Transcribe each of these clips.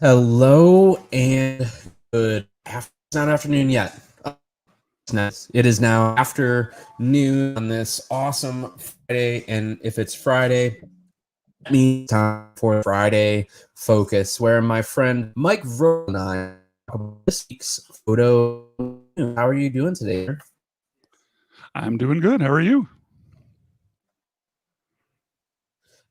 Hello and good it's not afternoon yet. It is now afternoon on this awesome Friday, and if it's Friday, it means time for Friday Focus, where my friend Mike Vro and I talk about this week's photo. How are you doing today? I'm doing good. How are you?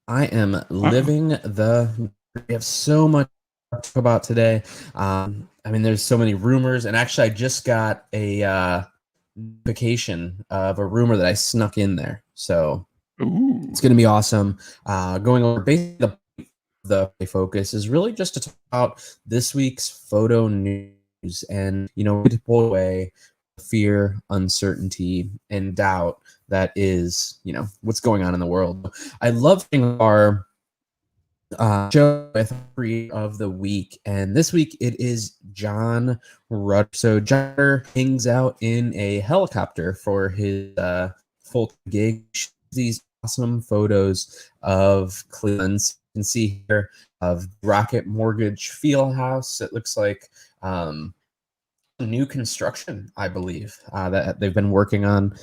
I am living the. We have so much to talk about today. There's so many rumors, and actually, I just got a notification of a rumor that I snuck in there. So Ooh. it's going to be awesome. Going over basically the focus is really just to talk about this week's photo news, and to pull away fear, uncertainty, and doubt that is what's going on in the world. I love our show with creator of the week, and this week it is John Rudder. So John hangs out in a helicopter for his full gig. These awesome photos of Cleveland. You can see here of Rocket Mortgage Fieldhouse. It looks like new construction, I believe, that they've been working on.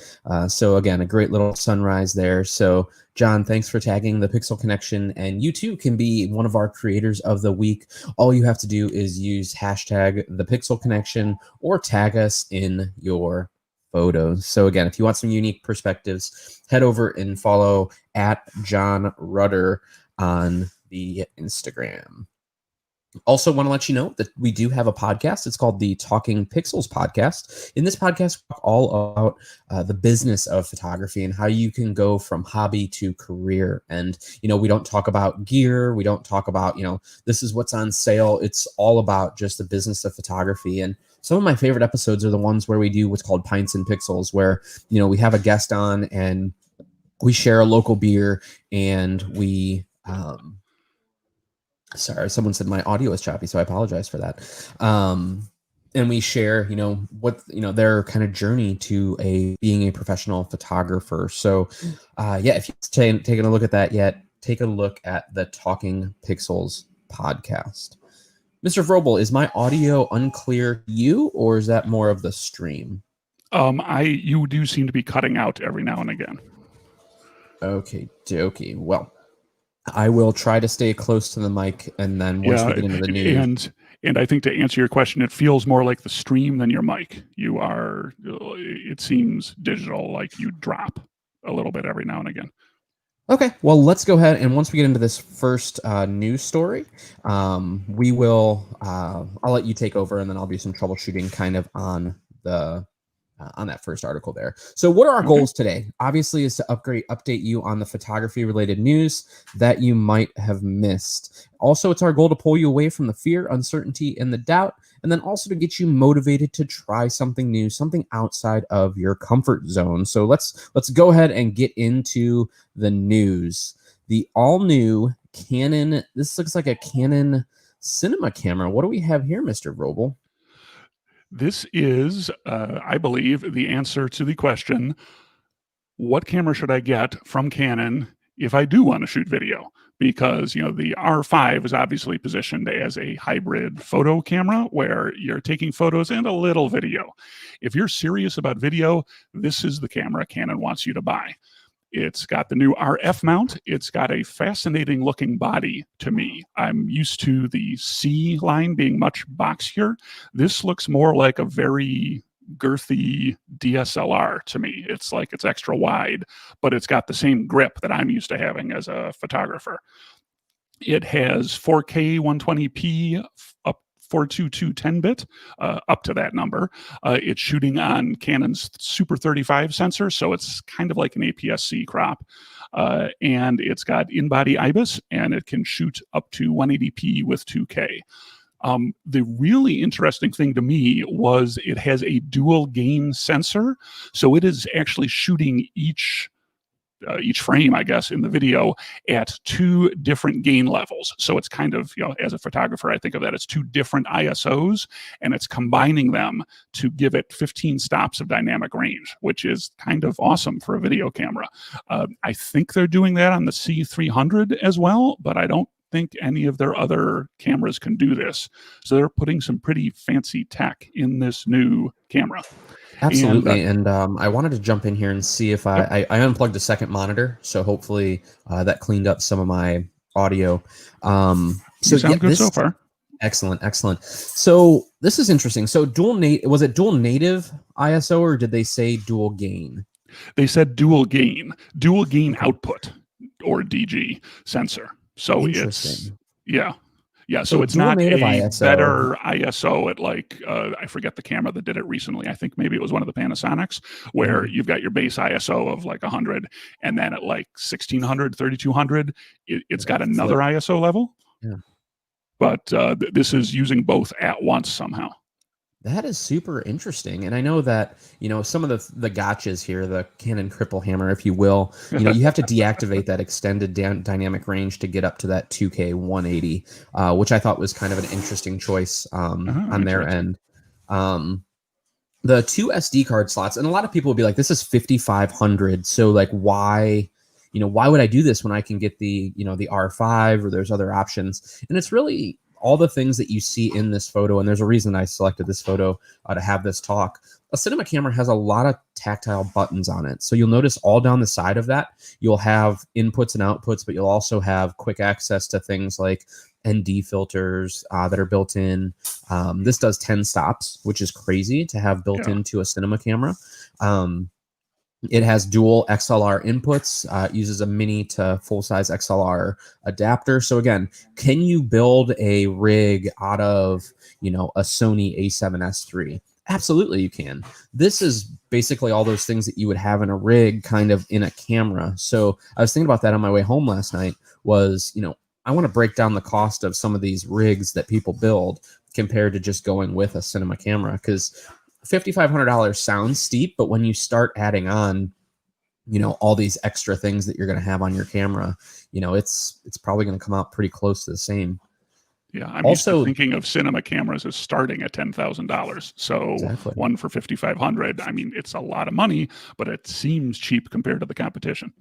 So again, a great little sunrise there. So John, thanks for tagging the Pixel Connection, and you too can be one of our creators of the week. All you have to do is use hashtag the Pixel Connection or tag us in your photos. So again, if you want some unique perspectives, head over and follow at John Rudder on the Instagram. Also want to let you know that we do have a podcast. It's called the Talking Pixels Podcast. In this podcast, we talk all about the business of photography and how you can go from hobby to career. And, we don't talk about gear. We don't talk about, this is what's on sale. It's all about just the business of photography. And some of my favorite episodes are the ones where we do what's called Pints and Pixels, where, we have a guest on and we share a local beer and we, sorry, someone said my audio is choppy, so I apologize for that. And we share, what their kind of journey to being a professional photographer. So, if you've taken a look at that yet, take a look at the Talking Pixels podcast. Mr. Vrobel, is my audio unclear to you, or is that more of the stream? You do seem to be cutting out every now and again. Okay, dokie. Well, I will try to stay close to the mic, and then once we get into the news. And I think to answer your question, it feels more like the stream than your mic. It seems digital, like you drop a little bit every now and again. Okay, well, let's go ahead, and once we get into this first news story, we will. I'll let you take over, and then I'll do some troubleshooting kind of on that first article there. So what are our goals today? Obviously is to update you on the photography related news that you might have missed. Also, it's our goal to pull you away from the fear, uncertainty, and the doubt, and then also to get you motivated to try something new, something outside of your comfort zone. So let's go ahead and get into the news. The all new Canon, this looks like a Canon cinema camera. What do we have here, Mr. Vrobel? This is, I believe, the answer to the question, what camera should I get from Canon if I do want to shoot video? Because, the R5 is obviously positioned as a hybrid photo camera where you're taking photos and a little video. If you're serious about video, this is the camera Canon wants you to buy. It's got the new RF mount. It's got a fascinating looking body to me. I'm used to the C line being much boxier. This looks more like a very girthy DSLR to me. It's like it's extra wide, but it's got the same grip that I'm used to having as a photographer. It has 4K 120p up 422 10-bit, up to that number. It's shooting on Canon's Super 35 sensor, so it's kind of like an APS-C crop. And it's got in-body IBIS, and it can shoot up to 180p with 2K. The really interesting thing to me was it has a dual gain sensor, so it is actually shooting each frame, I guess, in the video at two different gain levels. So it's kind of, as a photographer, I think of that as two different ISOs, and it's combining them to give it 15 stops of dynamic range, which is kind of awesome for a video camera. I think they're doing that on the C300 as well, but I don't think any of their other cameras can do this. So they're putting some pretty fancy tech in this new camera. Absolutely. And I wanted to jump in here and see if I unplugged a second monitor. So hopefully that cleaned up some of my audio. So you sound good so far. Excellent, excellent. So this is interesting. So was it dual native ISO, or did they say dual gain? They said dual gain output, or DG sensor. So it's so it's not a ISO. Better ISO at like I forget the camera that did it recently. I think maybe it was one of the Panasonics, where you've got your base ISO of like 100, and then at like 1600, 3200, it's got another ISO level. Yeah. But this is using both at once somehow. That is super interesting. And I know that, some of the gotchas here, the Canon cripple hammer, if you will, you have to deactivate that extended dynamic range to get up to that 2K 180, which I thought was kind of an interesting choice on their end. The two SD card slots, and a lot of people will be like, this is 5,500. So like, why would I do this when I can get the R5, or there's other options? And it's really all the things that you see in this photo. And there's a reason I selected this photo to have this talk. A cinema camera has a lot of tactile buttons on it. So you'll notice all down the side of that, you'll have inputs and outputs, but you'll also have quick access to things like ND filters that are built in. This does 10 stops, which is crazy to have built into a cinema camera. It has dual XLR inputs, uses a mini to full-size XLR adapter. So again, can you build a rig out of, a Sony a7S III? Absolutely you can. This is basically all those things that you would have in a rig kind of in a camera. So I was thinking about that on my way home last night was, I want to break down the cost of some of these rigs that people build compared to just going with a cinema camera, because $5,500 sounds steep, but when you start adding on, all these extra things that you're going to have on your camera, it's probably going to come out pretty close to the same. Yeah, I'm also thinking of cinema cameras as starting at $10,000. So one for $5,500. I mean, it's a lot of money, but it seems cheap compared to the competition.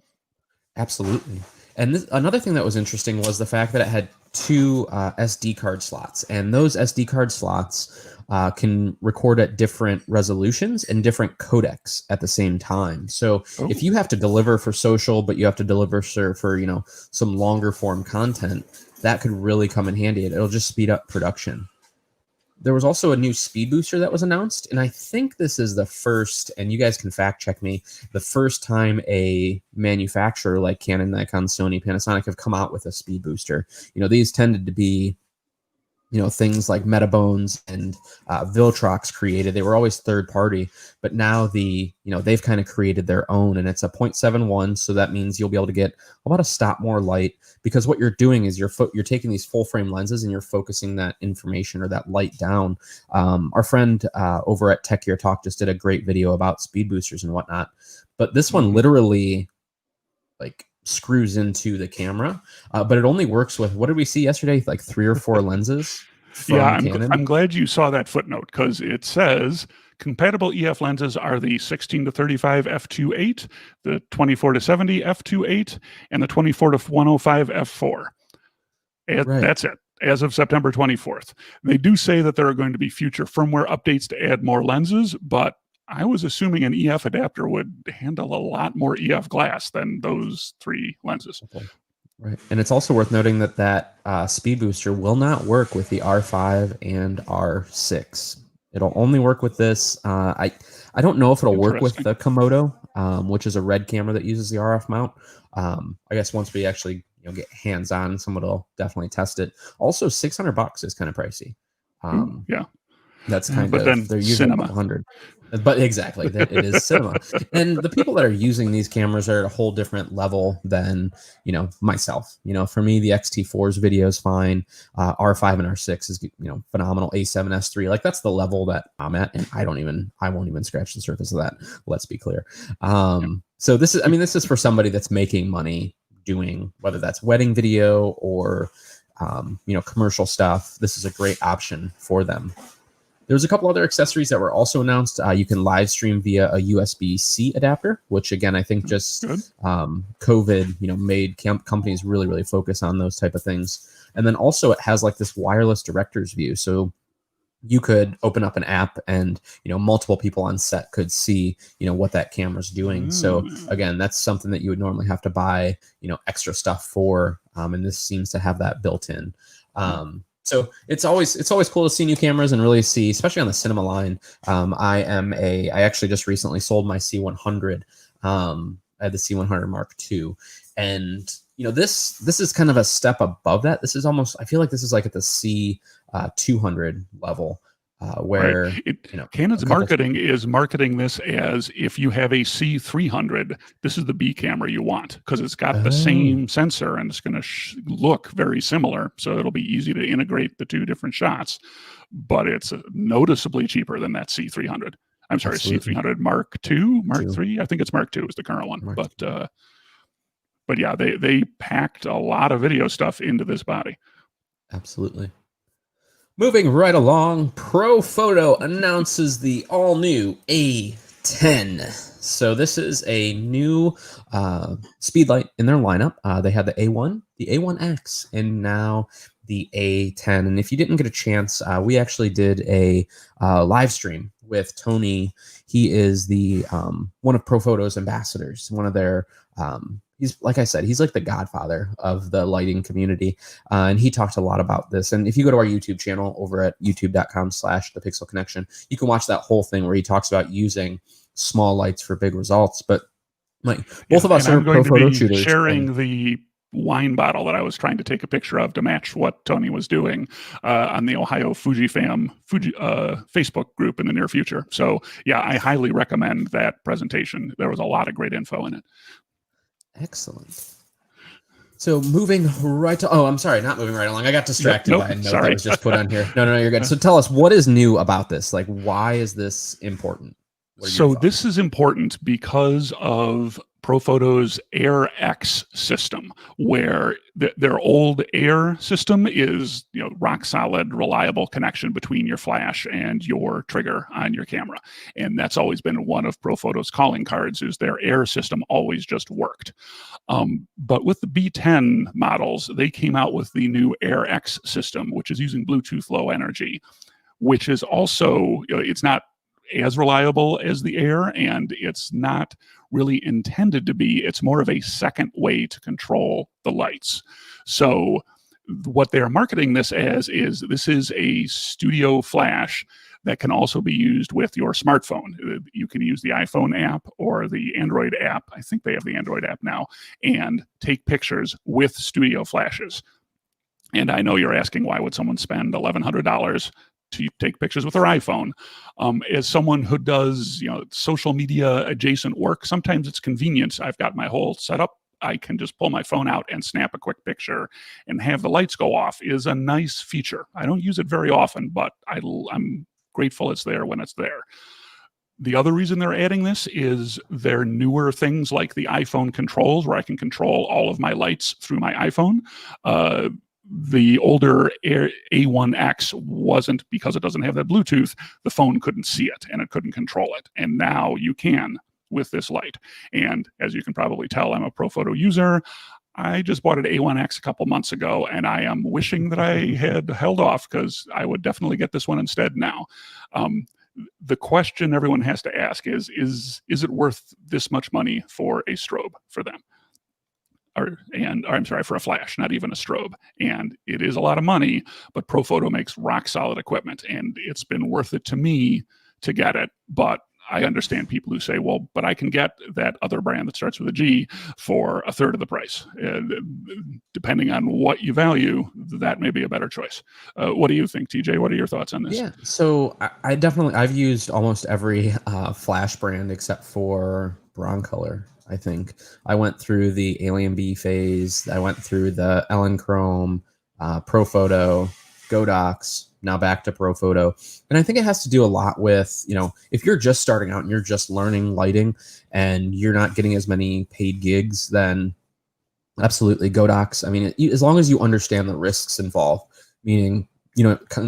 Absolutely. And another thing that was interesting was the fact that it had two SD card slots, and those SD card slots can record at different resolutions and different codecs at the same time. So if you have to deliver for social, but you have to deliver for some longer form content, that could really come in handy. It'll just speed up production. There was also a new speed booster that was announced, and I think this is the first, and you guys can fact check me, the first time a manufacturer like Canon, Nikon, Sony, Panasonic have come out with a speed booster. These tended to be things like Metabones and Viltrox created. They were always third party, but now they've kind of created their own, and it's a 0.71. So that means you'll be able to get about a stop more light, because what you're doing is you're taking these full frame lenses and you're focusing that information or that light down. Our friend over at Tech Gear Talk just did a great video about speed boosters and whatnot, but this one literally screws into the camera, but it only works with, what did we see yesterday, like 3 or 4 lenses from Canon? I'm glad you saw that footnote, because it says compatible EF lenses are the 16-35 f2.8, the 24-70 f2.8, and the 24-105 f4. That's it, as of September 24th. They do say that there are going to be future firmware updates to add more lenses, but I was assuming an EF adapter would handle a lot more EF glass than those 3 lenses. Right. And it's also worth noting that speed booster will not work with the R5 and R6. It'll only work with this. I don't know if it'll work with the Komodo, which is a Red camera that uses the RF mount. I guess once we actually get hands-on, someone will definitely test it. Also, $600 is kind of pricey. That's kind of, then they're using cinema. 100. But exactly, it is cinema. And the people that are using these cameras are at a whole different level than, myself. For me, the X-T4's video is fine. R5 and R6 is, phenomenal. A7S III, that's the level that I'm at. And I won't even scratch the surface of that. Let's be clear. So this is for somebody that's making money doing, whether that's wedding video or, commercial stuff. This is a great option for them. There's a couple other accessories that were also announced. You can live stream via a USB-C adapter, which again, I think just COVID, made companies really, really focus on those type of things. And then also it has like this wireless director's view. So you could open up an app and, multiple people on set could see, what that camera's doing. So again, that's something that you would normally have to buy, extra stuff for. And this seems to have that built in. So it's always cool to see new cameras and really see, especially on the cinema line. I actually just recently sold my C100. I had the C100 Mark II, and this is kind of a step above that. This is almost, I feel like this is like at the C200 level, where Canon's marketing is marketing this as, if you have a C300, this is the B camera you want, because it's got the same sensor and it's going to look very similar. So it'll be easy to integrate the two different shots, but it's noticeably cheaper than that C300. I'm sorry, Absolutely. C300 Mark II, Mark III. I think it's Mark II is the current one, but yeah, they packed a lot of video stuff into this body. Absolutely. Moving right along, Profoto announces the all-new A10. So this is a new speedlight in their lineup. They had the A1, the A1X, and now the A10. And if you didn't get a chance, we actually did a live stream with Tony. He is the one of Profoto's ambassadors, one of their he's, like I said, he's like the godfather of the lighting community. And he talked a lot about this. And if you go to our YouTube channel over at youtube.com/thepixelconnection, you can watch that whole thing where he talks about using small lights for big results. But both of us are Profoto shooters. Sharing the wine bottle that I was trying to take a picture of to match what Tony was doing on the Ohio FujiFam Facebook group in the near future. So yeah, I highly recommend that presentation. There was a lot of great info in it. Excellent. So moving right to, I'm sorry, not moving right along. I got distracted by a note that was just put on here. No, you're good. So tell us, what is new about this? Like, why is this important? So this is important because of Profoto's Air X system, where their old Air system is, rock solid, reliable connection between your flash and your trigger on your camera. And that's always been one of Profoto's calling cards, is their Air system always just worked. But with the B10 models, they came out with the new Air X system, which is using Bluetooth Low Energy, which is also, it's not as reliable as the Air, and it's not really intended to be. It's more of a second way to control the lights. So what they're marketing this as is, this is a studio flash that can also be used with your smartphone. You can use the iPhone app or the Android app. I think they have the Android app now, and take pictures with studio flashes. And I know you're asking, why would someone spend $1,100 to take pictures with their iPhone? As someone who does, social media adjacent work, sometimes it's convenient. I've got my whole setup. I can just pull my phone out and snap a quick picture and have the lights go off. Is a nice feature. I don't use it very often, but I'm grateful it's there when it's there. The other reason they're adding this is their newer things like the iPhone controls, where I can control all of my lights through my iPhone. The older A1X wasn't, because it doesn't have that Bluetooth, the phone couldn't see it and it couldn't control it. And now you can with this light. And as you can probably tell, I'm a Profoto user. I just bought an A1X a couple months ago, and I am wishing that I had held off, because I would definitely get this one instead now. The question everyone has to ask is it worth this much money for a strobe for them? I'm sorry, for a flash, not even a strobe. And it is a lot of money, but Profoto makes rock solid equipment, and it's been worth it to me to get it. But I understand people who say, well, but I can get that other brand that starts with a G for a third of the price. Depending on what you value, that may be a better choice. What do you think, TJ? What are your thoughts on this? Yeah, so I've used almost every flash brand except for Broncolor. I think I went through the Alien B phase. I went through the Ellen Chrome, Profoto, Godox, now back to Profoto. And I think it has to do a lot with, if you're just starting out and you're just learning lighting and you're not getting as many paid gigs, then absolutely Godox. I mean, as long as you understand the risks involved, meaning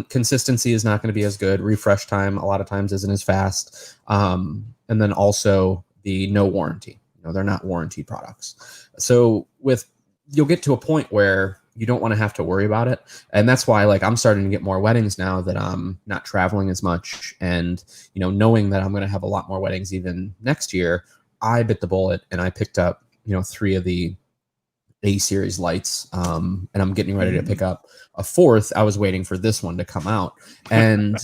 consistency is not going to be as good. Refresh time a lot of times isn't as fast. And then also the no warranty. They're not warranty products. So you'll get to a point where you don't want to have to worry about it. And that's why I'm starting to get more weddings now that I'm not traveling as much. And, knowing that I'm going to have a lot more weddings even next year, I bit the bullet and I picked up, 3 of the A series lights. And I'm getting ready to pick up a 4th. I was waiting for this one to come out. And,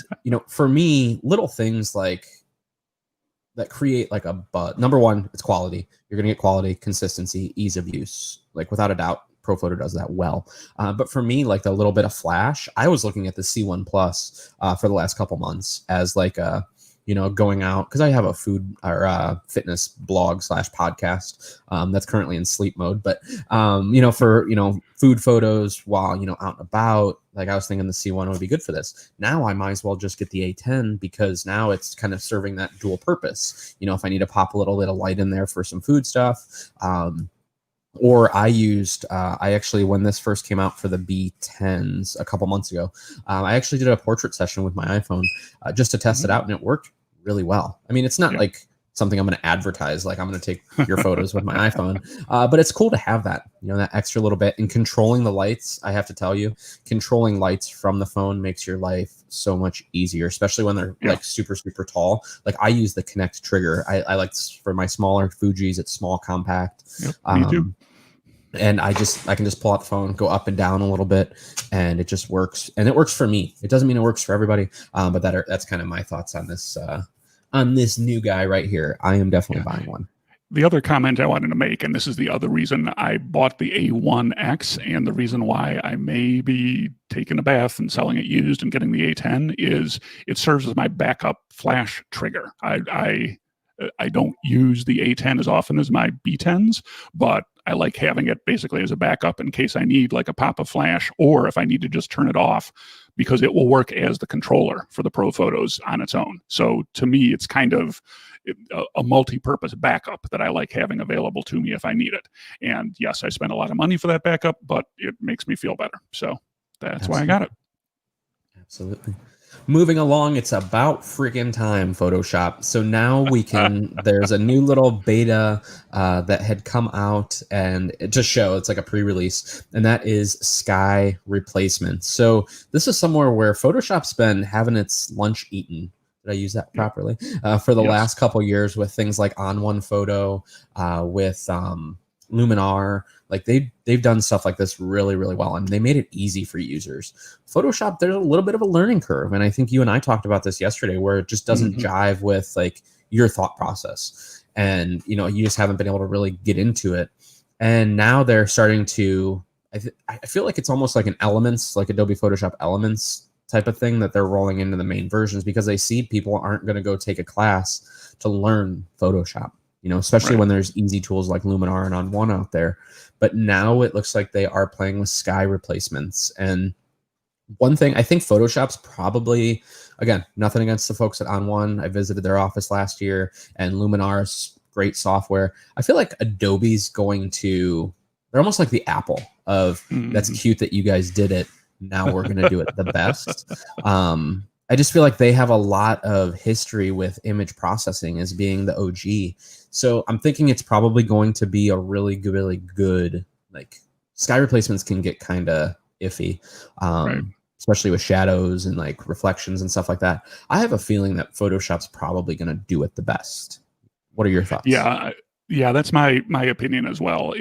for me, little things that create a buzz. Number one, it's quality. You're going to get quality, consistency, ease of use. Without a doubt, Profoto does that well. But for me, the little bit of flash, I was looking at the C1 Plus for the last couple months as going out, because I have a food or fitness blog / podcast that's currently in sleep mode. But for food photos while out and about, I was thinking the C1 would be good for this. Now I might as well just get the A10, because now it's kind of serving that dual purpose. If I need to pop a little bit of light in there for some food stuff. Or I used, I actually, when this first came out for the B10s a couple months ago, I actually did a portrait session with my iPhone just to test it out, and it worked really well. I mean, it's not something I'm going to advertise, I'm going to take your photos with my iPhone, but it's cool to have that, that extra little bit. And controlling the lights, I have to tell you, controlling lights from the phone makes your life so much easier, especially when they're super, super tall. I use the Connect trigger. I like, for my smaller Fujis, it's small, compact. Me too. And I can just pull out the phone, go up and down a little bit, and it just works. And it works for me. It doesn't mean it works for everybody, but that's kind of my thoughts on this new guy right here. I am definitely buying one. The other comment I wanted to make, and this is the other reason I bought the A1X, and the reason why I may be taking a bath and selling it used and getting the A10, is it serves as my backup flash trigger. I don't use the A10 as often as my B10s, but I like having it basically as a backup in case I need a pop of flash, or if I need to just turn it off, because it will work as the controller for the Pro Photos on its own. So to me, it's kind of a multi-purpose backup that I like having available to me if I need it. And yes, I spent a lot of money for that backup, but it makes me feel better. So that's why I got it. Absolutely. Moving along, it's about freaking time, Photoshop. So now we can, there's a new little beta that had come out, and it just shows, it's like a pre-release, and that is sky replacement. So this is somewhere where Photoshop's been having its lunch eaten. Did I use that properly? For the last couple years with things like On One Photo, with Luminar. They've done stuff like this really, really well, and they made it easy for users. Photoshop, there's a little bit of a learning curve, and I think you and I talked about this yesterday, where it just doesn't jive with your thought process, and you just haven't been able to really get into it. And now they're starting to. I feel like it's almost like an Elements, like Adobe Photoshop Elements type of thing that they're rolling into the main versions, because they see people aren't going to go take a class to learn Photoshop. Especially when there's easy tools like Luminar and On One out there. But now it looks like they are playing with sky replacements. And one thing, I think Photoshop's probably, again, nothing against the folks at On One. I visited their office last year, and Luminar's great software. I feel like Adobe's going to, they're almost like the Apple of, that's cute that you guys did it. Now we're going to do it the best. I just feel like they have a lot of history with image processing as being the OG. So I'm thinking it's probably going to be a really good, sky replacements can get kind of iffy, especially with shadows and reflections and stuff like that. I have a feeling that Photoshop's probably going to do it the best. What are your thoughts? Yeah, that's my opinion as well.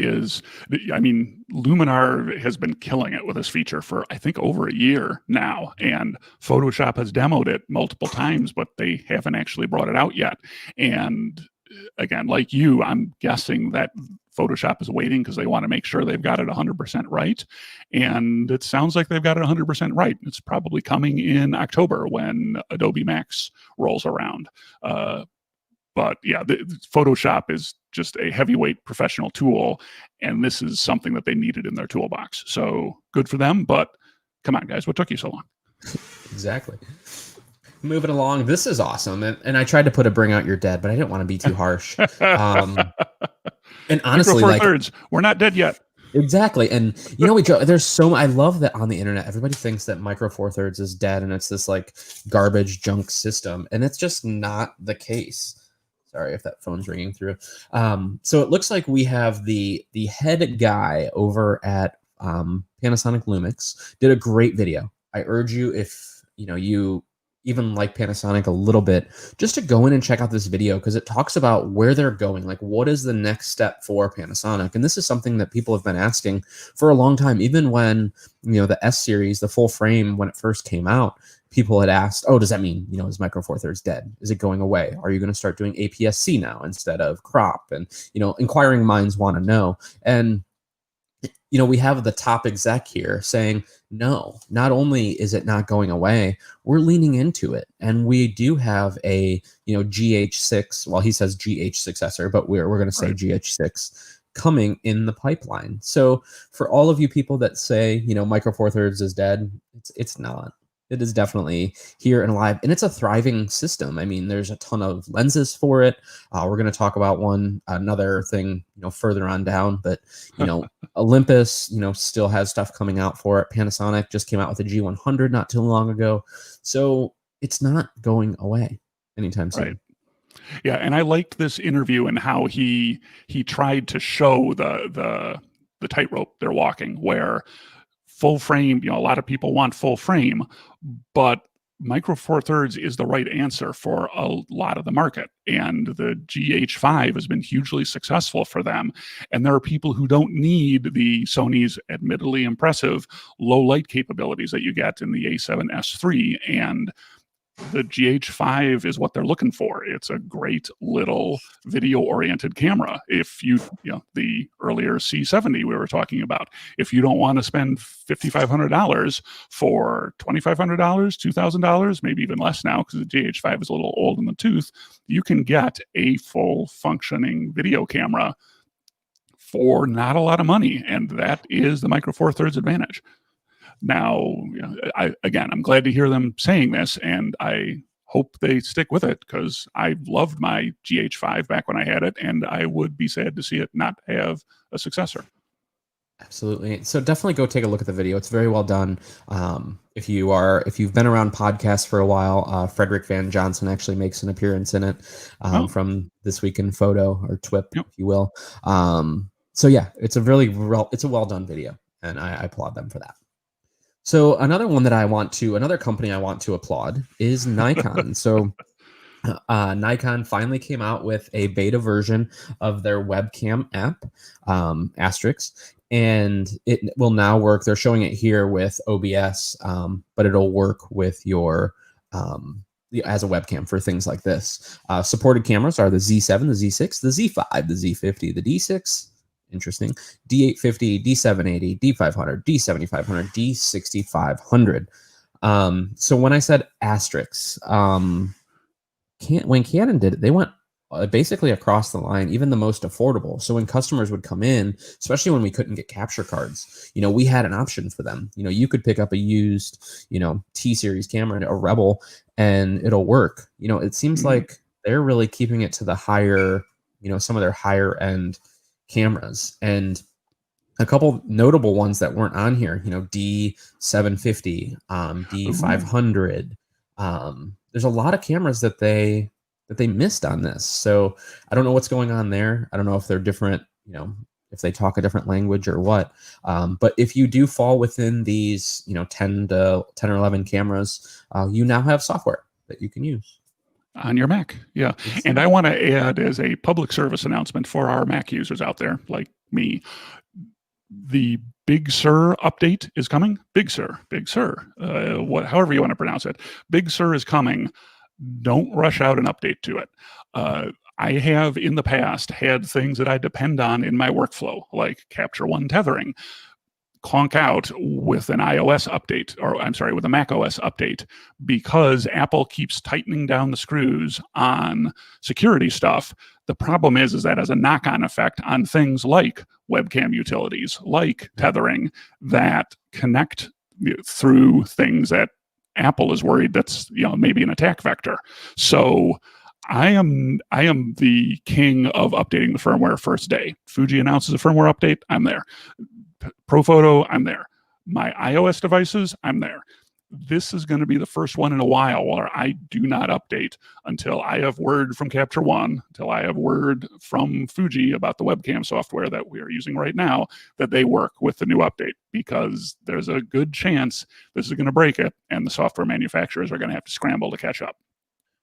Luminar has been killing it with this feature for, I think, over a year now, and Photoshop has demoed it multiple times, but they haven't actually brought it out yet. And again, like you, I'm guessing that Photoshop is waiting because they want to make sure they've got it 100% right. And it sounds like they've got it 100% right. It's probably coming in October when Adobe Max rolls around. But yeah, Photoshop is just a heavyweight professional tool, and this is something that they needed in their toolbox. So good for them, but come on, guys, what took you so long? Exactly. Moving along, this is awesome. And I tried to put a Bring Out Your Dead, but I didn't want to be too harsh. And honestly, Micro Four Thirds, we're not dead yet. Exactly. And you know, there's I love that on the internet, everybody thinks that Micro Four Thirds is dead and it's this like garbage junk system. And it's just not the case. Sorry if that phone's ringing through. So it looks like we have the head guy over at Panasonic Lumix did a great video. I urge you, if you even like Panasonic a little bit, just to go in and check out this video, because it talks about where they're going, like what is the next step for Panasonic. And this is something that people have been asking for a long time. Even when the S series, the full frame, when it first came out, people had asked, oh, does that mean is Micro Four Thirds dead? Is it going away? Are you going to start doing APS-C now instead of crop? And inquiring minds want to know. And we have the top exec here saying, no, not only is it not going away, we're leaning into it. And we do have a, GH6, well, he says GH successor, but we're going to say right. GH6 coming in the pipeline. So for all of you people that say, Micro Four Thirds is dead, it's not. It is definitely here and alive, and it's a thriving system. I mean, there's a ton of lenses for it. We're going to talk about another thing, further on down, but, Olympus, still has stuff coming out for it. Panasonic just came out with a G100 not too long ago. So it's not going away anytime soon. Right. Yeah. And I liked this interview and how he tried to show the tightrope they're walking, where full frame, a lot of people want full frame, but Micro Four Thirds is the right answer for a lot of the market. And the GH5 has been hugely successful for them. And there are people who don't need the Sony's admittedly impressive low light capabilities that you get in the A7S III. And the GH5 is what they're looking for. It's a great little video-oriented camera. If the earlier C70 we were talking about, if you don't want to spend $5,500 for $2,500, $2,000, maybe even less now, because the GH5 is a little old in the tooth, you can get a full functioning video camera for not a lot of money. And that is the Micro Four Thirds advantage. Now, I'm glad to hear them saying this, and I hope they stick with it, because I loved my GH5 back when I had it, and I would be sad to see it not have a successor. Absolutely. So definitely go take a look at the video. It's very well done. If you've been around podcasts for a while, Frederick Van Johnson actually makes an appearance in it from This Week in Photo, or TWIP, if you will. So yeah, it's a well done video, and I applaud them for that. So another company I want to applaud is Nikon. So Nikon finally came out with a beta version of their webcam app, Asterisk, and it will now work. They're showing it here with OBS, but it'll work with your as a webcam for things like this. Supported cameras are the Z7, the Z6, the Z5, the Z50, the D6. Interesting. D850, D780, D500, D7500, D6500. So when I said asterisks, when Canon did it, they went basically across the line, even the most affordable. So when customers would come in, especially when we couldn't get capture cards, we had an option for them. You could pick up a used, T-series camera, a Rebel, and it'll work. It seems like they're really keeping it to the higher, some of their higher end cameras. And a couple notable ones that weren't on here, D750, D500. There's a lot of cameras that they missed on this. So I don't know what's going on there. I don't know if they're different, if they talk a different language or what. But if you do fall within these, 10 or 11 cameras, you now have software that you can use on your Mac. Yeah. And I want to add, as a public service announcement for our Mac users out there like me, the Big Sur update is coming. Big Sur, however you want to pronounce it. Big Sur is coming. Don't rush out an update to it. I have in the past had things that I depend on in my workflow, like Capture One tethering, clonk out with an iOS update, with a Mac OS update, because Apple keeps tightening down the screws on security stuff. The problem is that has a knock-on effect on things like webcam utilities, like tethering, that connect through things that Apple is worried that's maybe an attack vector. So I am the king of updating the firmware first day. Fuji announces a firmware update, I'm there. ProPhoto, I'm there. My iOS devices, I'm there. This is going to be the first one in a while where I do not update until I have word from Capture One, until I have word from Fuji about the webcam software that we are using right now, that they work with the new update, because there's a good chance this is going to break it, and the software manufacturers are going to have to scramble to catch up.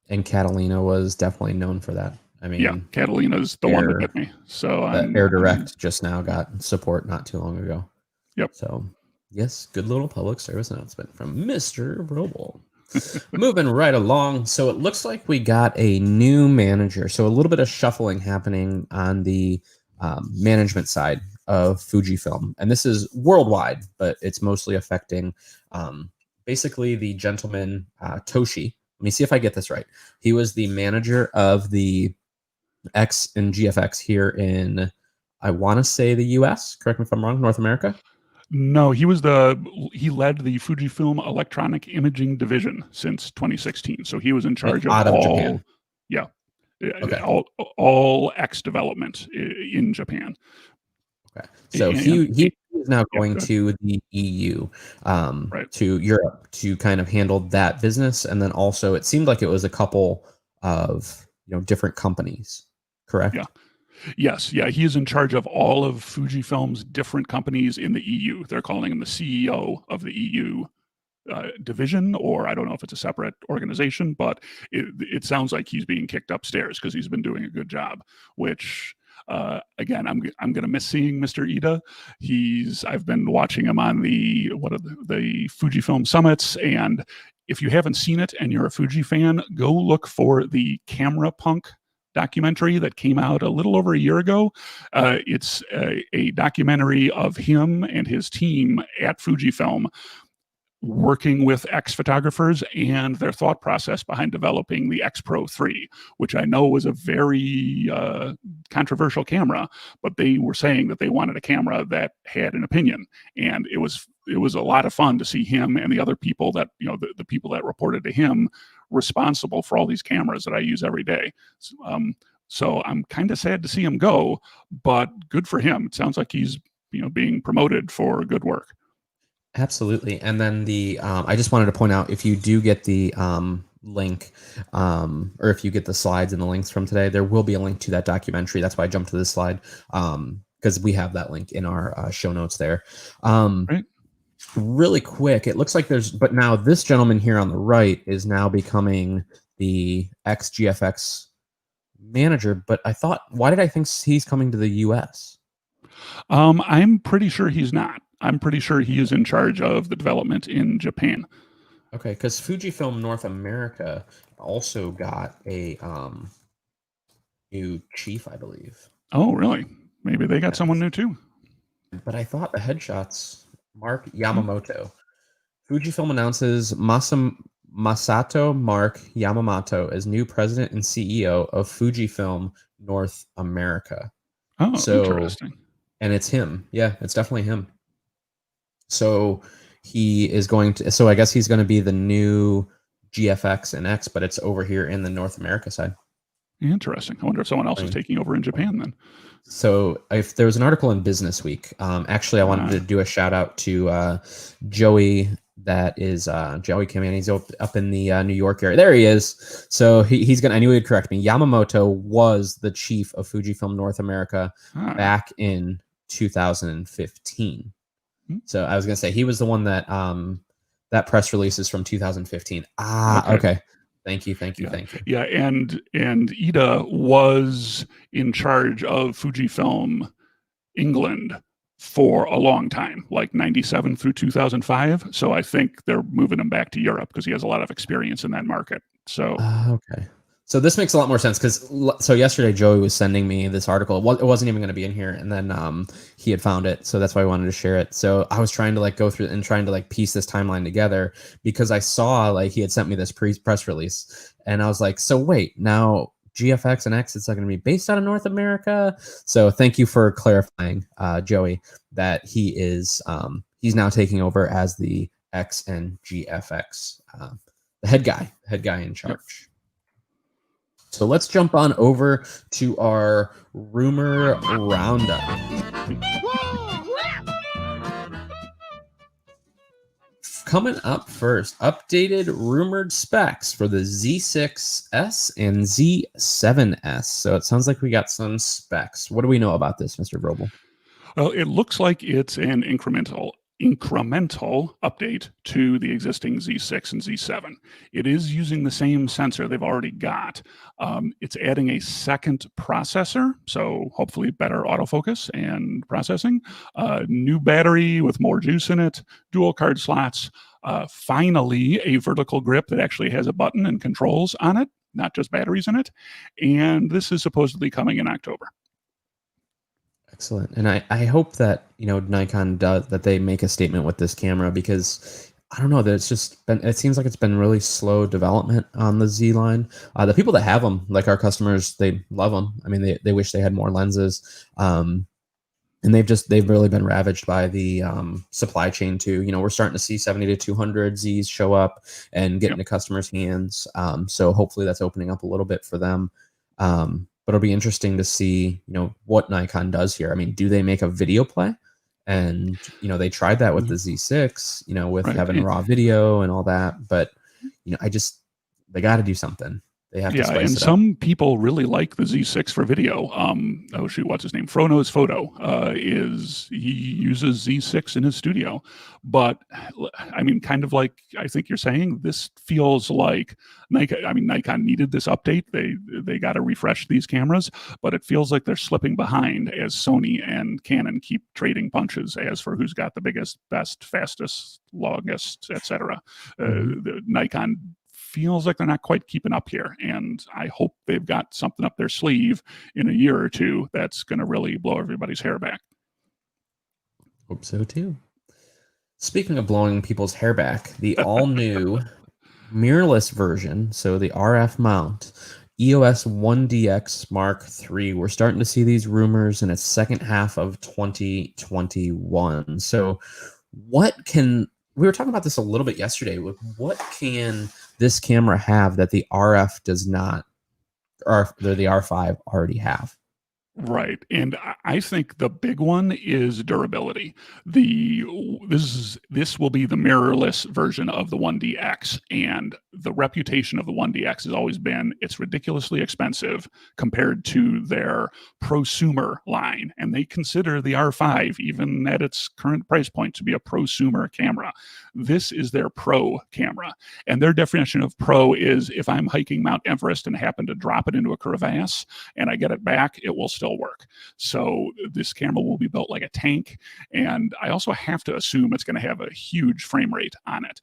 And Catalina was definitely known for that. I mean, yeah, Catalina's the one that bit me. So Air Direct just now got support not too long ago. Yep. So yes, good little public service announcement from Mr. Roble. Moving right along. So it looks like we got a new manager. So a little bit of shuffling happening on the management side of Fujifilm. And this is worldwide, but it's mostly affecting basically the gentleman Toshi. Let me see if I get this right. He was the manager of the X and GFX here in, I want to say, the US. Correct me if I'm wrong, North America? No, he led the Fujifilm Electronic Imaging Division since 2016. So he was in charge of all Japan. Yeah. Okay. All X development in Japan. Okay. So he is now going to the EU, right, to Europe, to kind of handle that business. And then also it seemed like it was a couple of different companies, correct? Yeah. Yes. Yeah. He is in charge of all of Fujifilm's different companies in the EU. They're calling him the CEO of the EU division, or I don't know if it's a separate organization, but it sounds like he's being kicked upstairs because he's been doing a good job, which again, I'm going to miss seeing Mr. Ida. I've been watching him on the Fujifilm summits, and if you haven't seen it and you're a Fuji fan, go look for the Camera Punk documentary that came out a little over a year ago. It's a documentary of him and his team at Fujifilm working with X photographers and their thought process behind developing the X Pro 3, which I know was a very controversial camera, but they were saying that they wanted a camera that had an opinion. And it was a lot of fun to see him and the other people that, the people that reported to him responsible for all these cameras that I use every day. So I'm kind of sad to see him go, but good for him. It sounds like he's, being promoted for good work. Absolutely. And then I just wanted to point out, if you do get the link, or if you get the slides and the links from today, there will be a link to that documentary. That's why I jumped to this slide, because we have that link in our show notes there. Right. Really quick, it looks like but now this gentleman here on the right is now becoming the XGFX manager. But why did I think he's coming to the US? I'm pretty sure he's not. I'm pretty sure he is in charge of the development in Japan. Okay, because Fujifilm North America also got a new chief, I believe. Oh, really? Maybe they got someone new too. But I thought the headshots, Mark Yamamoto. Fujifilm announces Masato Mark Yamamoto as new president and CEO of Fujifilm North America. Oh, interesting. And it's him. Yeah, it's definitely him. So he is going to, I guess he's going to be the new GFX and X, but it's over here in the North America side. Interesting. I wonder if someone else is taking over in Japan then. So if there was an article in Business Week, actually I wanted to do a shout out to Joey. That is Joey Kim. He's up in the New York area. There he is. So he's going to, I knew he'd correct me. Yamamoto was the chief of Fujifilm North America back in 2015. So I was going to say he was the one that that press release is from 2015. Okay. Thank you. Yeah, and Ida was in charge of Fujifilm England for a long time, like 97 through 2005. So I think they're moving him back to Europe because he has a lot of experience in that market. So okay. So this makes a lot more sense so yesterday Joey was sending me this article. It wasn't even going to be in here, and then he had found it, so that's why I wanted to share it. So I was trying to go through and trying to piece this timeline together, because I saw he had sent me this press release, and I was like, so wait, now GFX and X, it's going to be based out of North America. So thank you for clarifying, Joey, that he is he's now taking over as the X and GFX, the head guy in charge. Yep. So let's jump on over to our rumor roundup. coming up first, updated rumored specs for the Z6S and Z7S. So it sounds like we got some specs. What do we know about this, Mr. Vrobel? Well, it looks like it's an incremental update to the existing Z6 and Z7. It is using the same sensor they've already got. It's adding a second processor, so hopefully better autofocus and processing. New battery with more juice in it, dual card slots. Finally, a vertical grip that actually has a button and controls on it, not just batteries in it. And this is supposedly coming in October. Excellent. And I hope that, Nikon does, that they make a statement with this camera, because I don't know, that it seems like it's been really slow development on the Z line. The people that have them, like our customers, they love them. I mean, they wish they had more lenses. And they've really been ravaged by the supply chain too. We're starting to see 70 to 200 Zs show up and get into customers' hands. So hopefully that's opening up a little bit for them. But it'll be interesting to see, what Nikon does here. I mean, do they make a video play? And, they tried that with the Z6, with having raw video and all that. But, they got to do something. They have to spice it up. And some people really like the Z6 for video. Oh shoot, what's his name? Frono's Photo he uses Z6 in his studio. But I mean, kind of like I think you're saying, this feels like Nikon needed this update. They got to refresh these cameras, but it feels like they're slipping behind as Sony and Canon keep trading punches as for who's got the biggest, best, fastest, longest, etc. Nikon feels like they're not quite keeping up here, and I hope they've got something up their sleeve in a year or two that's going to really blow everybody's hair back. Hope so too. Speaking of blowing people's hair back, the all-new mirrorless version, so the RF mount, EOS 1DX Mark III. We're starting to see these rumors in the second half of 2021. So we were talking about this a little bit yesterday. What can this camera have that the RF does not, or the R5 already have? Right. And I think the big one is durability. This will be the mirrorless version of the 1DX, and the reputation of the 1DX has always been it's ridiculously expensive compared to their prosumer line, and they consider the R5, even at its current price point, to be a prosumer camera. This is their pro camera, and their definition of pro is if I'm hiking Mount Everest and happen to drop it into a crevasse and I get it back, it will still work. So this camera will be built like a tank, and I also have to assume it's going to have a huge frame rate on it.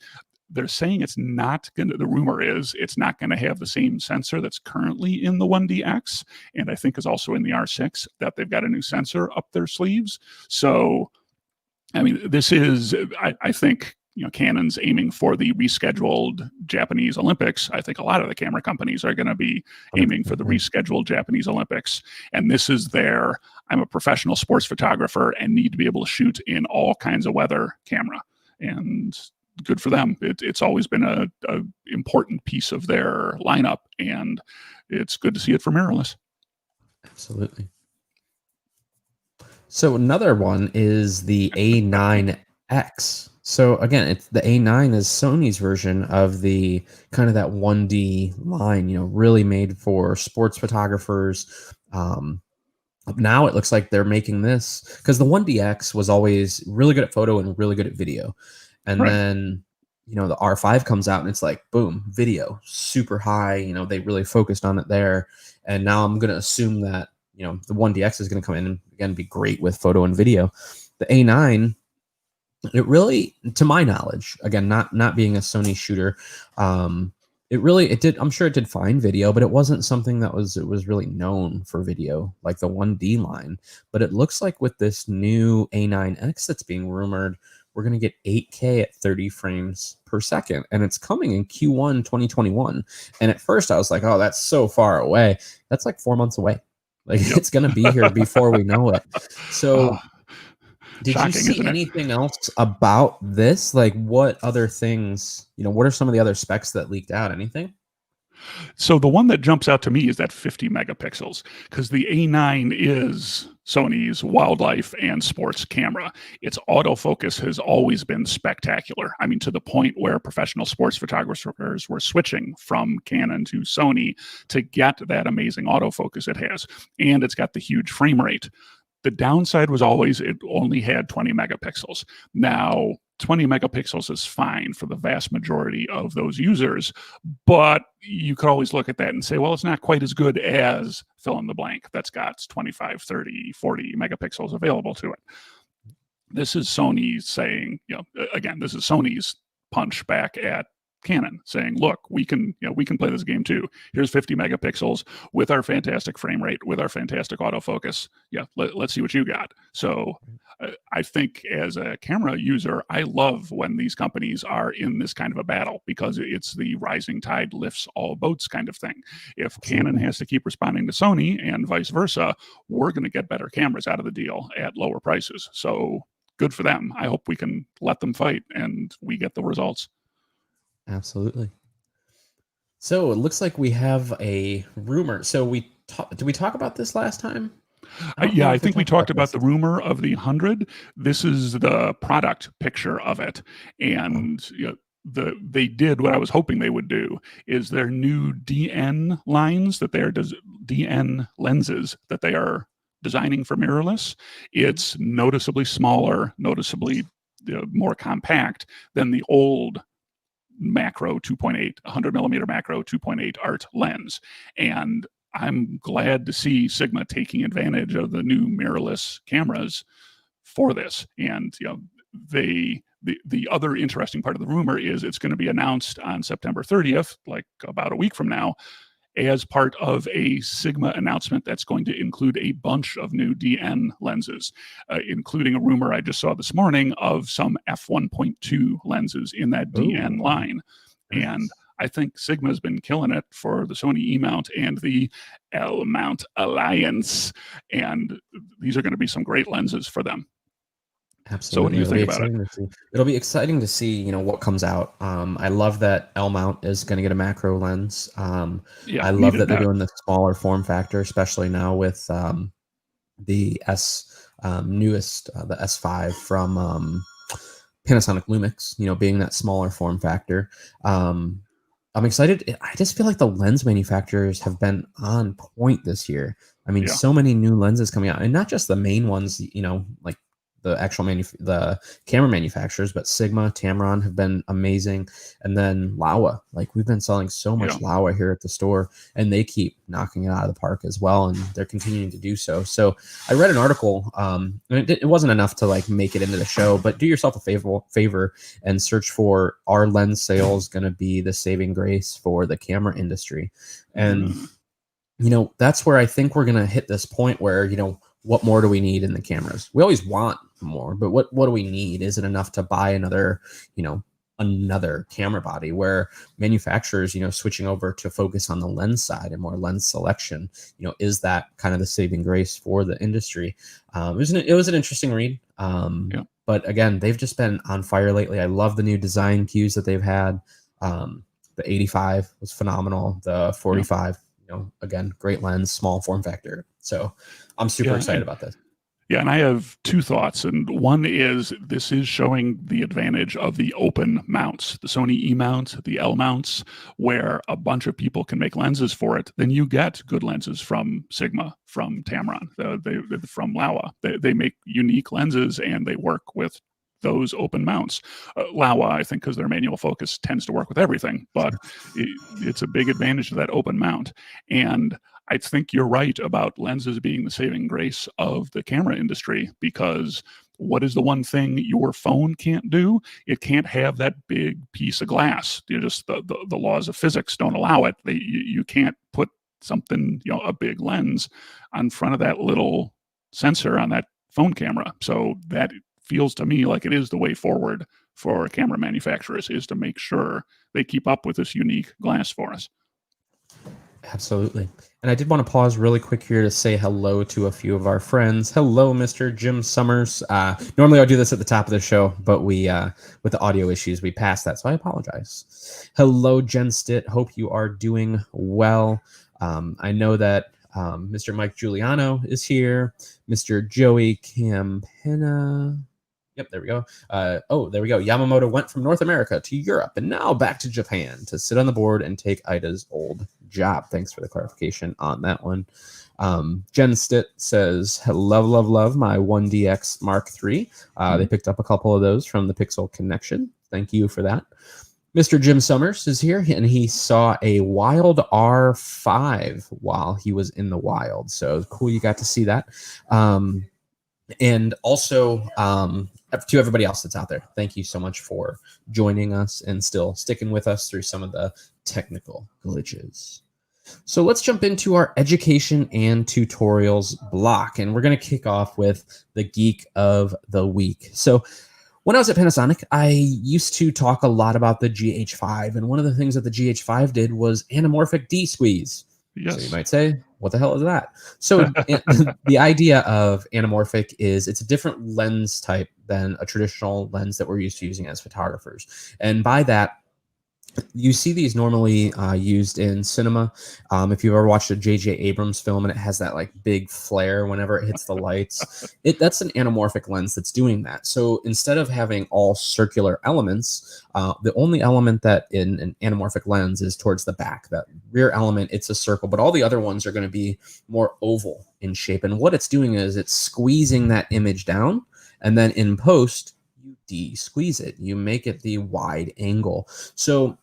They're saying the rumor is it's not going to have the same sensor that's currently in the 1DX, and I think is also in the R6, that they've got a new sensor up their sleeves. So, I mean, this is, I think, Canon's aiming for the rescheduled Japanese Olympics. I think a lot of the camera companies are going to be aiming for the rescheduled Japanese Olympics. And this is I'm a professional sports photographer and need to be able to shoot in all kinds of weather camera. And good for them. It's always been a important piece of their lineup, and it's good to see it for mirrorless. Absolutely. So another one is the A9X. So again, it's the A9 is Sony's version of the kind of that 1D line, really made for sports photographers. Now it looks like they're making this because the 1DX was always really good at photo and really good at video. And then, the R5 comes out and it's like, boom, video, super high. They really focused on it there. And now I'm going to assume that, the 1DX is going to come in and again be great with photo and video. The A9, it really, to my knowledge, again, not being a Sony shooter, it did. I'm sure it did fine video, but it wasn't something that was really known for video like the 1D line. But it looks like with this new A9X that's being rumored, we're going to get 8K at 30 frames per second, and it's coming in Q1 2021. And at first I was like, oh, that's so far away. That's like 4 months away. Like it's going to be here before we know it. So. Did you see anything else about this? Like what other things, what are some of the other specs that leaked out? Anything? So the one that jumps out to me is that 50 megapixels, because the A9 is Sony's wildlife and sports camera. Its autofocus has always been spectacular. I mean, to the point where professional sports photographers were switching from Canon to Sony to get that amazing autofocus it has. And it's got the huge frame rate. The downside was always it only had 20 megapixels. Now, 20 megapixels is fine for the vast majority of those users, but you could always look at that and say, well, it's not quite as good as fill in the blank that's got 25, 30, 40 megapixels available to it. This is Sony saying, again, this is Sony's punch back at Canon saying, look, we can play this game too. Here's 50 megapixels with our fantastic frame rate, with our fantastic autofocus. Let's see what you got. So I think as a camera user, I love when these companies are in this kind of a battle, because it's the rising tide lifts all boats kind of thing. If Canon has to keep responding to Sony and vice versa, we're going to get better cameras out of the deal at lower prices. So good for them. I hope we can let them fight and we get the results. Absolutely. So it looks like we have a rumor. So did we talk about this last time? I think we talked about the rumor of the 100. This is the product picture of it. And they did what I was hoping they would do, is their new DN lines that they're DN lenses that they are designing for mirrorless. It's noticeably smaller, noticeably more compact than the old macro 2.8, 100 millimeter macro 2.8 art lens. And I'm glad to see Sigma taking advantage of the new mirrorless cameras for this. And the other interesting part of the rumor is it's going to be announced on September 30th, like about a week from now, as part of a Sigma announcement that's going to include a bunch of new DN lenses, including a rumor I just saw this morning of some f1.2 lenses in that DN line. Nice. And I think Sigma's been killing it for the Sony E-mount and the L-mount Alliance, and these are going to be some great lenses for them. Absolutely. So what do you think about it? It'll be exciting to see, what comes out. I love that L mount is going to get a macro lens. I love that they're doing the smaller form factor, especially now with the newest, the S5 from Panasonic Lumix, being that smaller form factor. I'm excited. I just feel like the lens manufacturers have been on point this year. I mean, so many new lenses coming out, and not just the main ones, like the actual the camera manufacturers, but Sigma, Tamron have been amazing. And then Laowa, like we've been selling so much Laowa here at the store, and they keep knocking it out of the park as well. And they're continuing to do so. So I read an article, and it wasn't enough to like make it into the show, but do yourself a favor and search for, are lens sales going to be the saving grace for the camera industry? And, that's where I think we're going to hit this point where, what more do we need in the cameras? We always want more, but what do we need? Is it enough to buy another camera body, where manufacturers, switching over to focus on the lens side and more lens selection, is that kind of the saving grace for the industry? It was an interesting read. But again, they've just been on fire lately. I love the new design cues that they've had. The 85 was phenomenal. The 45, again, great lens, small form factor. So I'm super excited about this. Yeah, and I have two thoughts. And one is, this is showing the advantage of the open mounts, the Sony E-mount, the L-mounts, where a bunch of people can make lenses for it. Then you get good lenses from Sigma, from Tamron, from Laowa. They make unique lenses, and they work with those open mounts. Laowa, I think, because their manual focus tends to work with everything, but it's a big advantage to that open mount. And I think you're right about lenses being the saving grace of the camera industry, because what is the one thing your phone can't do? It can't have that big piece of glass. Just the laws of physics don't allow it. You can't put something, a big lens on front of that little sensor on that phone camera. So that feels to me like it is the way forward for camera manufacturers, is to make sure they keep up with this unique glass for us. Absolutely. And I did want to pause really quick here to say hello to a few of our friends. Hello, Mr. Jim Summers. Normally I do this at the top of the show, but we with the audio issues, we passed that, so I apologize. Hello, Jen Stitt. Hope you are doing well. I know that Mr. Mike Giuliano is here. Mr. Joey Campena. Yep, there we go. There we go. Yamamoto went from North America to Europe and now back to Japan to sit on the board and take Ida's old job. Thanks for the clarification on that one. Jen Stitt says, love my 1DX Mark III. They picked up a couple of those from the Pixel Connection. Thank you for that. Mr. Jim Summers is here, and he saw a Wild R5 while he was in the wild. So cool you got to see that. And also, to everybody else that's out there, thank you so much for joining us and still sticking with us through some of the technical glitches. So let's jump into our education and tutorials block, and we're going to kick off with the Geek of the Week. So when I was at Panasonic, I used to talk a lot about the GH5, and one of the things that the GH5 did was anamorphic D-squeeze. Yes. So you might say, what the hell is that? So the idea of anamorphic is it's a different lens type than a traditional lens that we're used to using as photographers. And by that, you see these normally used in cinema. If you've ever watched a J.J. Abrams film and it has that like big flare whenever it hits the lights, that's an anamorphic lens that's doing that. So instead of having all circular elements, the only element that in an anamorphic lens is towards the back. That rear element, it's a circle, but all the other ones are going to be more oval in shape. And what it's doing is it's squeezing that image down, and then in post, you de-squeeze it. You make it the wide angle. So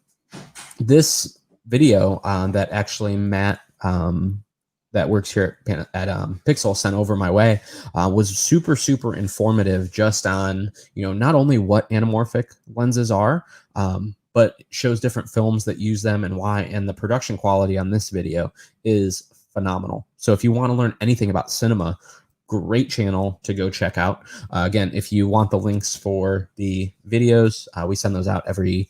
this video that actually Matt that works here at Pixel sent over my way was super informative, just on not only what anamorphic lenses are, but shows different films that use them and why. And the production quality on this video is phenomenal. So if you want to learn anything about cinema, great channel to go check out. Again, if you want the links for the videos, we send those out every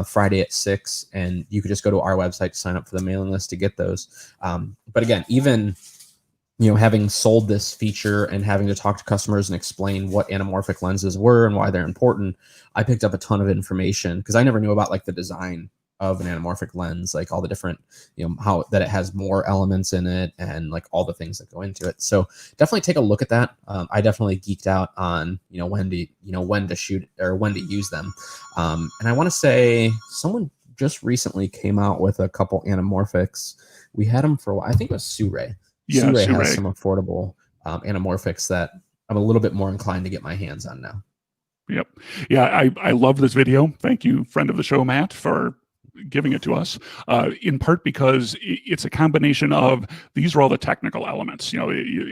Friday at 6, and you could just go to our website to sign up for the mailing list to get those. But again, even having sold this feature and having to talk to customers and explain what anamorphic lenses were and why they're important, I picked up a ton of information because I never knew about like the design of an anamorphic lens, like all the different, how that it has more elements in it and like all the things that go into it. So definitely take a look at that. I definitely geeked out on, when to shoot or when to use them. And I want to say someone just recently came out with a couple anamorphics. We had them for a while. I think it was Sue-Ray. Yeah, Sue-Ray Sue-Ray has some affordable anamorphics that I'm a little bit more inclined to get my hands on now. Yep. Yeah, I love this video. Thank you, friend of the show, Matt, for giving it to us, in part because it's a combination of, these are all the technical elements.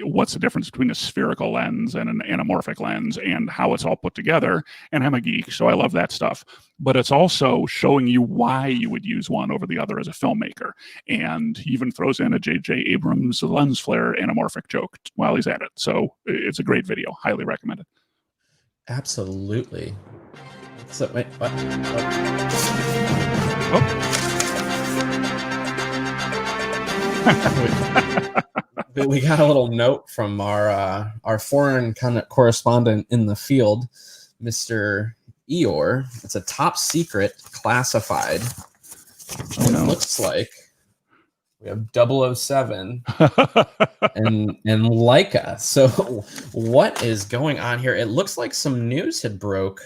What's the difference between a spherical lens and an anamorphic lens and how it's all put together. And I'm a geek, so I love that stuff. But it's also showing you why you would use one over the other as a filmmaker. And he even throws in a J.J. Abrams lens flare anamorphic joke while he's at it. So it's a great video. Highly recommended. Absolutely. So, wait, what? We got a little note from our foreign correspondent in the field, Mr. Eeyore. It's a top secret classified. It looks like we have 007 and Leica. So what is going on here? It looks like some news had broke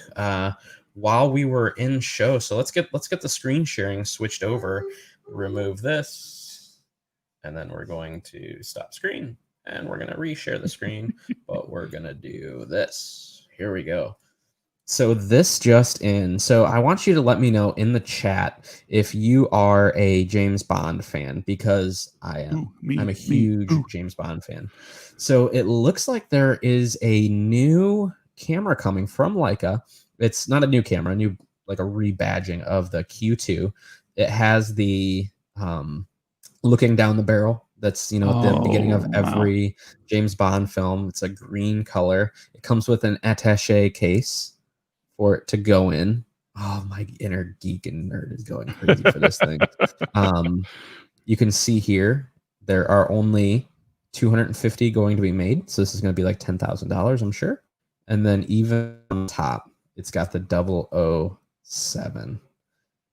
while we were in show. So let's get the screen sharing switched over. Remove this, and then we're going to stop screen, and we're going to reshare the screen, but we're going to do this. Here we go. So this just in. So I want you to let me know in the chat if you are a James Bond fan, because I am. I'm a huge James Bond fan. So it looks like there is a new camera coming from Leica. It's not a new camera, like a rebadging of the Q2. It has the looking down the barrel. That's at the beginning of every James Bond film. It's a green color. It comes with an attaché case for it to go in. Oh, my inner geek and nerd is going crazy for this thing. you can see here there are only 250 going to be made, so this is going to be like $10,000, I'm sure. And then even on top, it's got the 007,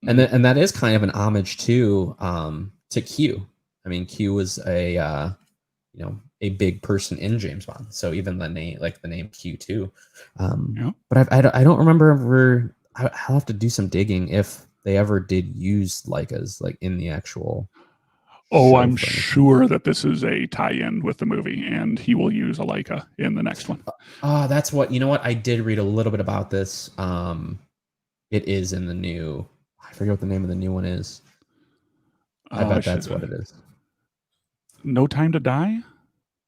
and that is kind of an homage to Q. I mean, Q was a a big person in James Bond, so even the name Q2. But I don't remember ever. I'll have to do some digging if they ever did use Leicas like in the actual. Oh, I'm sure that this is a tie-in with the movie, and he will use a Leica in the next one. That's what you know. What I did read a little bit about this. It is in the new. I forget what the name of the new one is. I bet that's what it is. No Time to Die?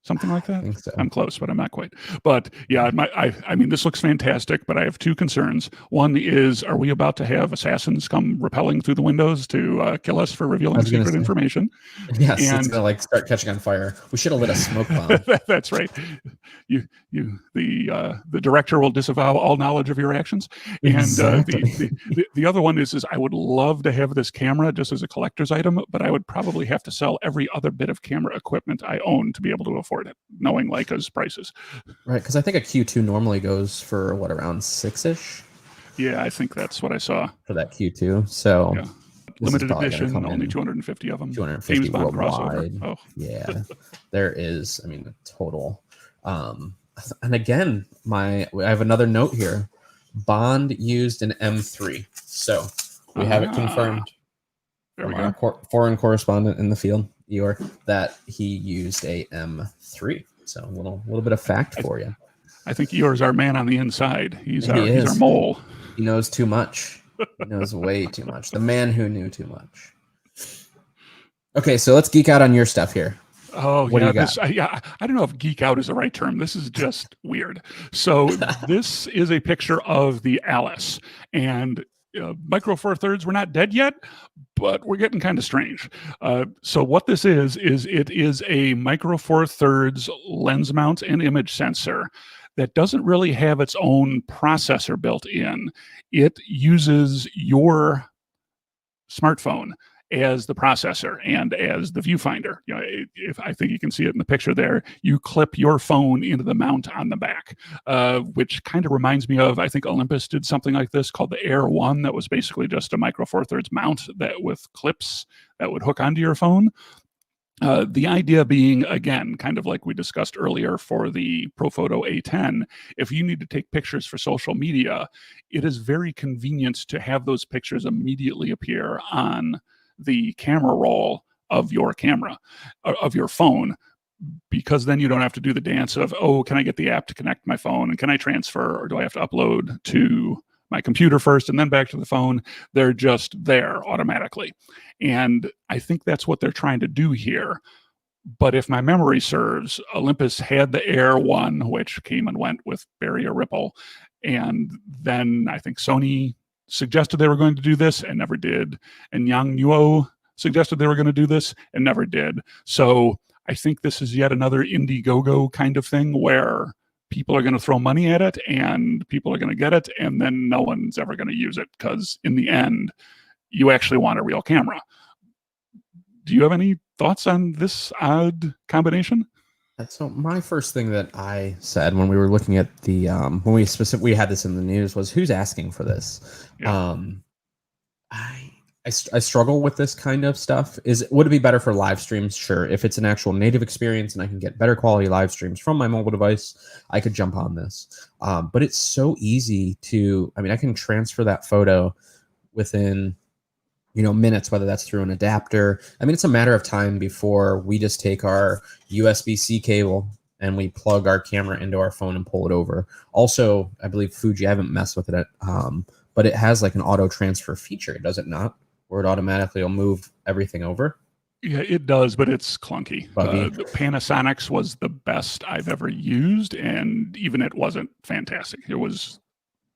Something like that? I think so. I'm close, but I'm not quite. But yeah, I mean, this looks fantastic, but I have two concerns. One is, are we about to have assassins come rappelling through the windows to kill us for revealing secret information? Yes, and it's gonna like start catching on fire. We should have lit a smoke bomb. That's right. The director will disavow all knowledge of your actions. Exactly. And the other one is I would love to have this camera just as a collector's item, but I would probably have to sell every other bit of camera equipment I own to be able to afford it, knowing Leica's prices. Right, because I think a Q2 normally goes for what, around $6-ish? Yeah, I think that's what I saw for that Q2. So yeah. Limited edition, only 250 of them. 250 James Bond worldwide. crossover. Oh. Yeah, there is. I mean, the total. And again, I have another note here. Bond used an M3, so we have it confirmed from our foreign correspondent in the field, Eeyore, that he used a M3. So a little bit of fact for you. I think Eeyore's our man on the inside. He's our mole. He knows too much. He knows way too much. The man who knew too much. Okay, so let's geek out on your stuff here. Oh, what do you got? I don't know if geek out is the right term. This is just weird. So this is a picture of the Alice, and Micro Four Thirds, we're not dead yet, but we're getting kind of strange. So what this is it is a Micro Four Thirds lens mount and image sensor that doesn't really have its own processor built in. It uses your smartphone as the processor and as the viewfinder. You know, if I think you can see it in the picture there, you clip your phone into the mount on the back, which kind of reminds me of, I think Olympus did something like this called the Air 1 that was basically just a Micro Four Thirds mount that with clips that would hook onto your phone. The idea being, again, kind of like we discussed earlier for the Profoto A10, if you need to take pictures for social media, it is very convenient to have those pictures immediately appear on the camera roll of your camera, of your phone, because then you don't have to do the dance of, oh, can I get the app to connect my phone? And can I transfer, or do I have to upload to my computer first and then back to the phone? They're just there automatically. And I think that's what they're trying to do here. But if my memory serves, Olympus had the Air 1, which came and went with barrier ripple. And then I think Sony suggested they were going to do this and never did. And Yangnuo suggested they were going to do this and never did. So I think this is yet another Indiegogo kind of thing where people are going to throw money at it and people are going to get it, and then no one's ever going to use it because in the end, you actually want a real camera. Do you have any thoughts on this odd combination? So my first thing that I said when we were looking at the when we had this in the news was, who's asking for this? Yeah. I struggle with this kind of stuff. Would it be better for live streams? Sure. If it's an actual native experience and I can get better quality live streams from my mobile device, I could jump on this. But it's so easy to, I mean, I can transfer that photo within, minutes, whether that's through an adapter. I mean, it's a matter of time before we just take our USB-C cable and we plug our camera into our phone and pull it over. Also, I believe Fuji, I haven't messed with it, but it has like an auto transfer feature, does it not? Where it automatically will move everything over. Yeah, it does, but it's clunky. The Panasonic's was the best I've ever used, and even it wasn't fantastic. It was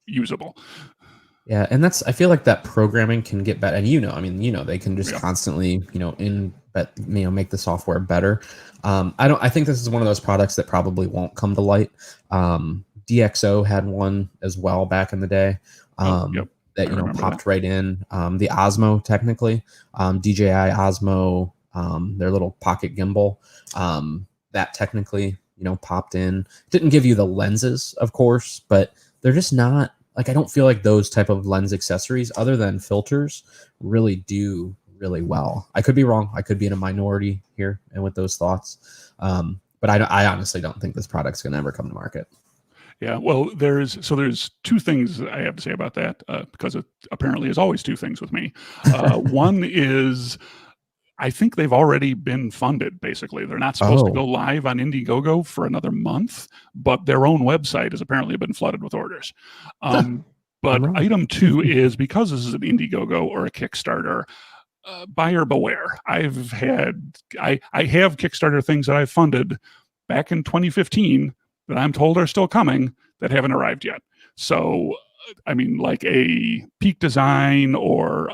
usable. Yeah, and I feel like that programming can get better. And they can just constantly, make the software better. I think this is one of those products that probably won't come to light. DxO had one as well back in the day. That popped right in. The Osmo, technically, DJI Osmo their little pocket gimbal. That technically, popped in. Didn't give you the lenses, of course, but they're just not like, I don't feel like those type of lens accessories, other than filters, really do really well. I could be wrong. I could be in a minority here and with those thoughts. But I honestly don't think this product's going to ever come to market. Yeah, well, there's two things I have to say about that, because it apparently is always two things with me. One is, I think they've already been funded, basically. They're not supposed to go live on Indiegogo for another month, but their own website has apparently been flooded with orders. But item two is, because this is an Indiegogo or a Kickstarter, buyer beware. I have Kickstarter things that I funded back in 2015 that I'm told are still coming that haven't arrived yet. So, I mean, like a Peak Design or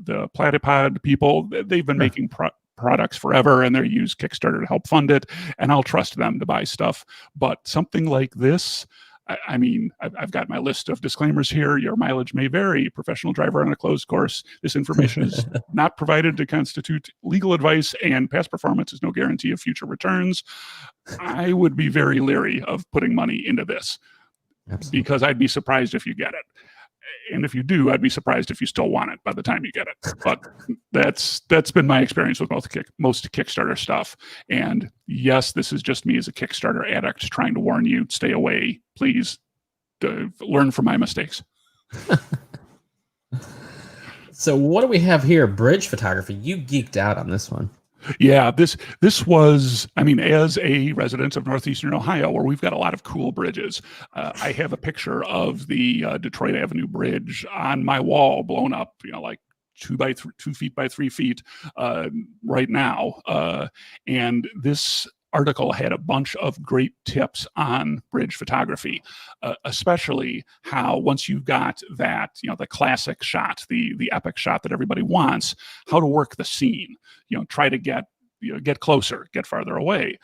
the Platypod people, they've been making products forever, and they use Kickstarter to help fund it, and I'll trust them to buy stuff. But something like this, I mean, I've got my list of disclaimers here. Your mileage may vary. Professional driver on a closed course. This information is not provided to constitute legal advice, and past performance is no guarantee of future returns. I would be very leery of putting money into this. Absolutely. Because I'd be surprised if you get it. And if you do, I'd be surprised if you still want it by the time you get it. But that's been my experience with most Kickstarter stuff. And yes, this is just me as a Kickstarter addict trying to warn you, stay away, please. Learn from my mistakes. So what do we have here? Bridge photography. You geeked out on this one. Yeah, this was, I mean, as a resident of Northeastern Ohio, where we've got a lot of cool bridges, I have a picture of the Detroit Avenue Bridge on my wall, blown up, like 2 feet by 3 feet right now. And this article had a bunch of great tips on bridge photography, especially how, once you've got that, the classic shot, the epic shot that everybody wants, how to work the scene. Try to get closer, get farther away.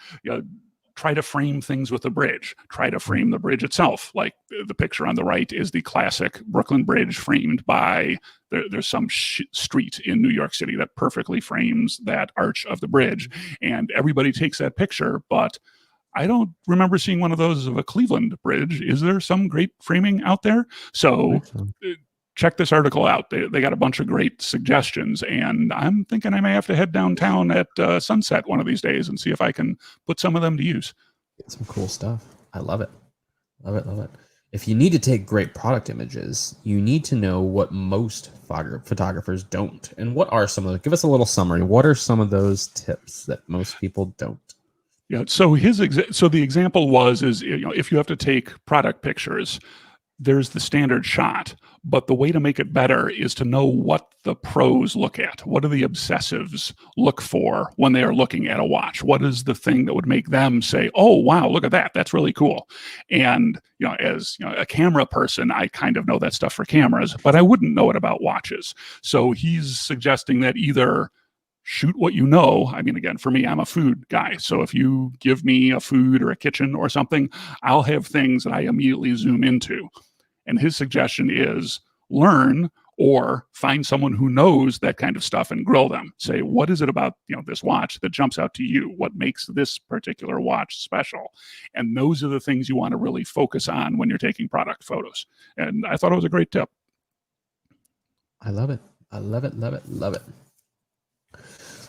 Try to frame things with the bridge. Try to frame the bridge itself. Like the picture on the right is the classic Brooklyn Bridge framed by, there's some street in New York City that perfectly frames that arch of the bridge. And everybody takes that picture, but I don't remember seeing one of those of a Cleveland bridge. Is there some great framing out there? So check this article out. They got a bunch of great suggestions, and I'm thinking I may have to head downtown at sunset one of these days and see if I can put some of them to use. Get some cool stuff. I love it. Love it. Love it. If you need to take great product images, you need to know what most photographers don't. And what are some of them? Give us a little summary. What are some of those tips that most people don't? Yeah. So the example is if you have to take product pictures, there's the standard shot, but the way to make it better is to know what the pros look at. What do the obsessives look for when they are looking at a watch? What is the thing that would make them say, oh, wow, look at that. That's really cool. And, as a camera person, I kind of know that stuff for cameras, but I wouldn't know it about watches. So he's suggesting that either shoot what you know. I mean, again, for me, I'm a food guy. So if you give me a food or a kitchen or something, I'll have things that I immediately zoom into. And his suggestion is learn or find someone who knows that kind of stuff and grill them. Say, what is it about this watch that jumps out to you? What makes this particular watch special? And those are the things you want to really focus on when you're taking product photos. And I thought it was a great tip. I love it. I love it. Love it. Love it.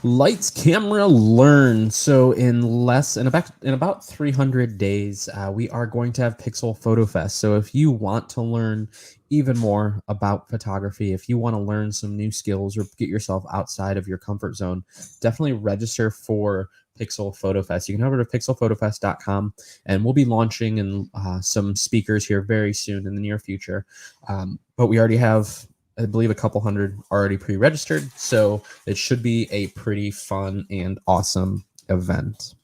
Lights, camera, learn. So in about 300 days, we are going to have Pixel Photo Fest. So if you want to learn even more about photography, if you want to learn some new skills or get yourself outside of your comfort zone, definitely register for Pixel Photo Fest. You can head over to pixelphotofest.com, and we'll be launching some speakers here very soon in the near future. But we already have, I believe, a couple hundred already pre-registered, so it should be a pretty fun and awesome event.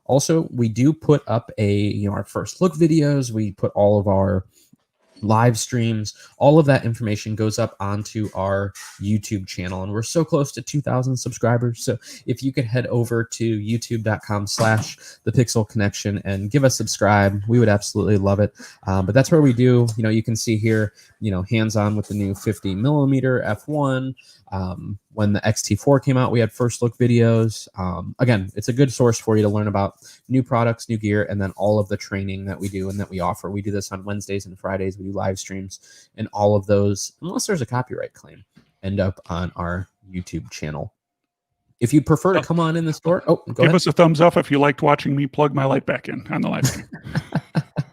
Also, we do put up our first look videos. We put all of our live streams, all of that information goes up onto our YouTube channel. And we're so close to 2,000 subscribers. So if you could head over to youtube.com/The Pixel Connection and give us subscribe, we would absolutely love it. But that's where we do, you can see here, hands-on with the new 50mm f1. When the XT4 came out, we had first look videos. Again, it's a good source for you to learn about new products, new gear, and then all of the training that we do and that we offer. We do this on Wednesdays and Fridays. We do live streams, and all of those, unless there's a copyright claim, end up on our YouTube channel. If you prefer to come on in the store, give us a thumbs up if you liked watching me plug my light back in on the live stream.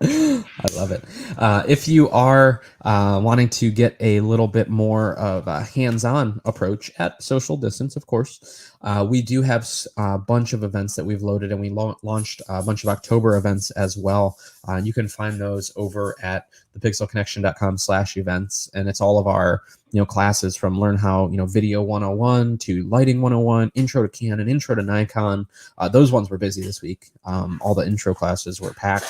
I love it. If you are wanting to get a little bit more of a hands-on approach at social distance, of course, we do have a bunch of events that we've loaded, and we launched a bunch of October events as well. You can find those over at thepixelconnection.com/events, and it's all of our classes from learn how video 101 to lighting 101, intro to Canon, intro to Nikon. Those ones were busy this week. All the intro classes were packed.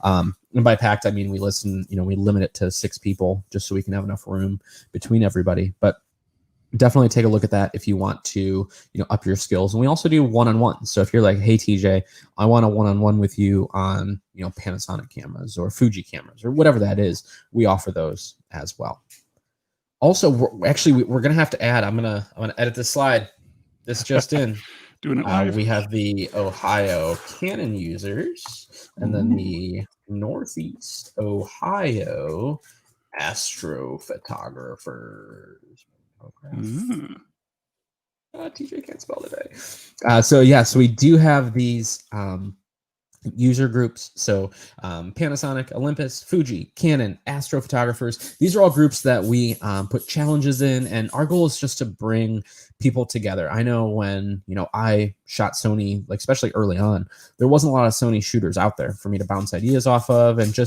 And by packed, I mean we limit it to 6 people just so we can have enough room between everybody. But definitely take a look at that if you want to up your skills. And we also do one-on-ones. So if you're like, hey TJ, I want a one-on-one with you on Panasonic cameras or Fuji cameras or whatever that is, we offer those as well. Also, we're gonna have to add. I'm gonna edit this slide. This just in. Doing it live. We have the Ohio Canon users, and then the Northeast Ohio astrophotographers. TJ can't spell today. So we do have these user groups. So Panasonic, Olympus, Fuji, Canon, astrophotographers. These are all groups that we put challenges in, and our goal is just to bring people together. I know when I shot Sony, like especially early on, there wasn't a lot of Sony shooters out there for me to bounce ideas off of, and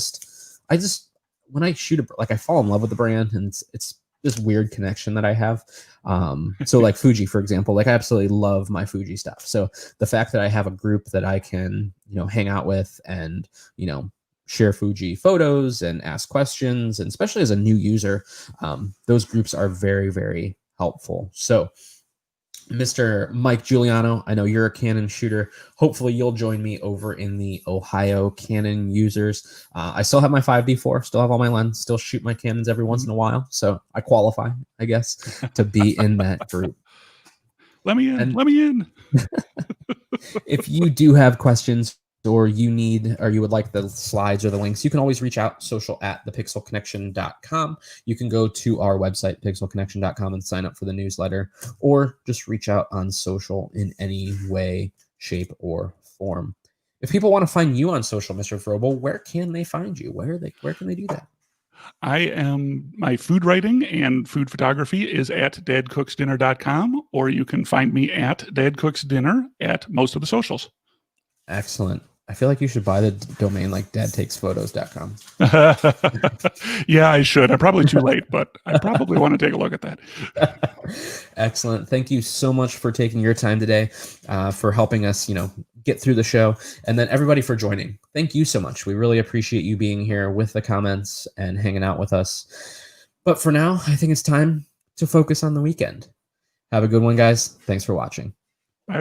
when I shoot I fall in love with the brand, and it's this weird connection that I have. So like Fuji, for example, I absolutely love my Fuji stuff. So the fact that I have a group that I can, hang out with and, share Fuji photos and ask questions, and especially as a new user, those groups are very, very helpful. So Mr. Mike Giuliano, I know you're a Canon shooter. Hopefully you'll join me over in the Ohio Canon users. I still have my 5D4, still have all my lens, still shoot my Canons every once in a while. So I qualify, I guess, to be in that group. Let me in. If you do have questions, or you would like the slides or the links, you can always reach out social@thepixelconnection.com. You can go to our website, pixelconnection.com, and sign up for the newsletter, or just reach out on social in any way, shape, or form. If people want to find you on social, Mr. Frobel, where can they find you? Where can they do that? My food writing and food photography is at dadcooksdinner.com, or you can find me at dadcooksdinner at most of the socials. Excellent. I feel like you should buy the domain like dadtakesphotos.com. Yeah, I should. I'm probably too late, but I probably want to take a look at that. Excellent. Thank you so much for taking your time today, for helping us, get through the show, and then everybody for joining. Thank you so much. We really appreciate you being here with the comments and hanging out with us. But for now, I think it's time to focus on the weekend. Have a good one, guys. Thanks for watching.